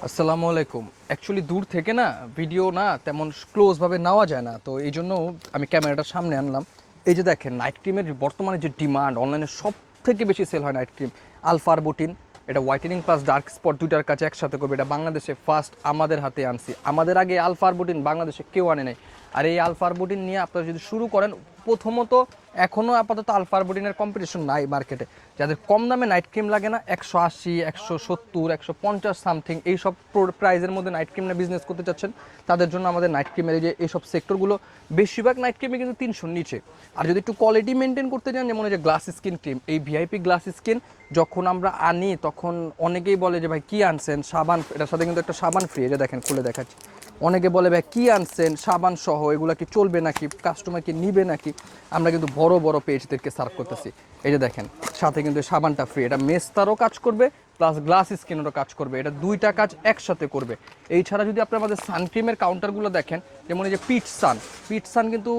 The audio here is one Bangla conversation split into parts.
আসসালামু আলাইকুম। অ্যাকচুয়ালি দূর থেকে না ভিডিও না তেমন ক্লোজভাবে নেওয়া যায় না, তো এই জন্য আমি ক্যামেরাটা সামনে আনলাম। এই যে দেখেন, নাইট ক্রিমের বর্তমানে যে ডিমান্ড, অনলাইনে সব থেকে বেশি সেল হয় নাইট ক্রিম আলফা আরবুটিন। এটা হোয়াইটেনিং প্লাস ডার্ক স্পট দুইটার কাছে একসাথে করবে। এটা বাংলাদেশে ফার্স্ট আমাদের হাতে আনছি। আমাদের আগে আলফা আরবুটিন বাংলাদেশে কেউ আনে নাই। আর এই আলফা আরবুটিন নিয়ে আপনারা যদি শুরু করেন, প্রথমত এখনও আপাতত আলফা আরবুটিনের কম্পিটিশন নাই মার্কেটে। যাদের কম দামে নাইট ক্রিম লাগে না, 180, 170, 150 সামথিং এইসব প্রাইজের মধ্যে নাইট ক্রিম নিয়ে বিজনেস করতে চাচ্ছেন, তাদের জন্য আমাদের নাইট ক্রিমের এই যে এইসব সেক্টরগুলো, বেশিরভাগ নাইট ক্রিমে কিন্তু 300 নিচে। আর যদি একটু কোয়ালিটি মেনটেন করতে চান, যেমন এই যে গ্লাস স্কিন ক্রিম, এই ভিআইপি গ্লাস স্কিন যখন আমরা আনি তখন অনেকেই বলে যে ভাই কী আনছেন, সাবান, এটার সাথে কিন্তু একটা সাবান ফ্রি। এই যে দেখেন, খুলে দেখাচ্ছি। অনেকে বলে ভাই কী আনছেন, সাবান সহ এগুলো কি চলবে নাকি, কাস্টমার কি নিবে নাকি। আমরা কিন্তু বড় বড় পেজদেরকে সার্ভ করতেছি। এই যে দেখেন, সাথে কিন্তু সাবানটা ফ্রি। এটা মেস্তারও কাজ করবে প্লাস গ্লাস স্কিনেরও কাজ করবে। এটা দুইটা কাজ একসাথে করবে। এই ছাড়া যদি আপনি আমাদের সানক্রিমের কাউন্টারগুলো দেখেন, যেমন এই যে পিট সান কিন্তু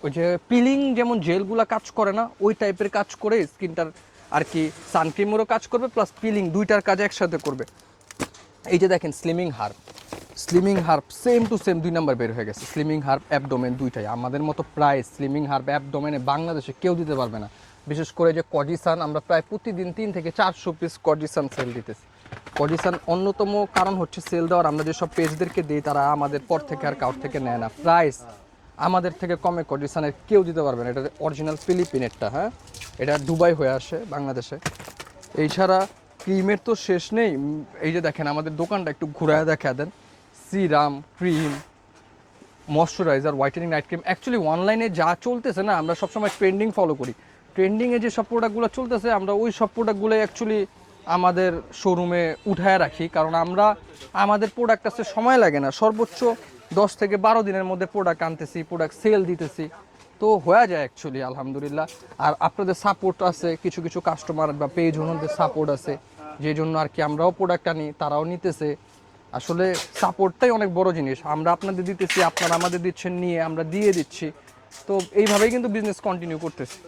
ওই যে পিলিং যেমন জেলগুলো কাজ করে না, ওই টাইপের কাজ করে স্কিনটার আর কি। সানক্রিমেরও কাজ করবে প্লাস পিলিং দুইটার কাজ একসাথে করবে। এই যে দেখেন, slimming herb same to same 2 number বের হয়ে গেছে। স্লিমিং হার্ব অ্যাবডোমেন দুইটাই আমাদের মতো প্রাইস স্লিমিং হার্ব অ্যাবডোমেনে বাংলাদেশে কেউ দিতে পারবে না। বিশেষ করে যে কজিসান, আমরা প্রায় প্রতিদিন 3 থেকে 400 পিস কজিসান সেল দিতেছি। কজিসান অন্যতম কারণ হচ্ছে সেল দেওয়ার, আমরা যেসব পেজদেরকে দিই তারা আমাদের পর থেকে আর কাউর থেকে নেয় না। প্রাইস আমাদের থেকে কমে কজিসানের কেউ দিতে পারবে না। এটা অরিজিনাল ফিলিপিনেরটা, হ্যাঁ, এটা দুবাই হয়ে আসে বাংলাদেশে। এই ছাড়া ক্রিমের তো শেষ নেই। এই যে দেখেন, আমাদের দোকানটা একটু ঘুরায় দেখা দেন। Serum, cream, moisturiser, whitening night cream. Actually অনলাইনে যা চলতেছে না, আমরা সবসময় ট্রেন্ডিং ফলো করি। ট্রেন্ডিংয়ে যে সব প্রোডাক্টগুলো চলতেছে, আমরা ওই সব প্রোডাক্টগুলো অ্যাকচুয়ালি আমাদের শোরুমে উঠায় রাখি, কারণ আমাদের প্রোডাক্ট আসতে সময় লাগে না। সর্বোচ্চ 10 থেকে 12 দিনের মধ্যে প্রোডাক্ট আনতেছি, প্রোডাক্ট সেল দিতেছি, তো হয়ে যায় অ্যাকচুয়ালি আলহামদুলিল্লাহ। আর আপনাদের সাপোর্ট আছে, কিছু কিছু কাস্টমার বা পেজ ওনাদের সাপোর্ট আছে, যে জন্য আর কি আমরাও প্রোডাক্ট আনি, তারাও নিতেছে। আসলে সাপোর্টটাই অনেক বড় জিনিস। আমরা আপনাদের দিতেছি, আপনারা আমাদের দিচ্ছেন, নিয়ে আমরা দিয়ে দিচ্ছি। তো এইভাবেই কিন্তু বিজনেস কন্টিনিউ করতেছি।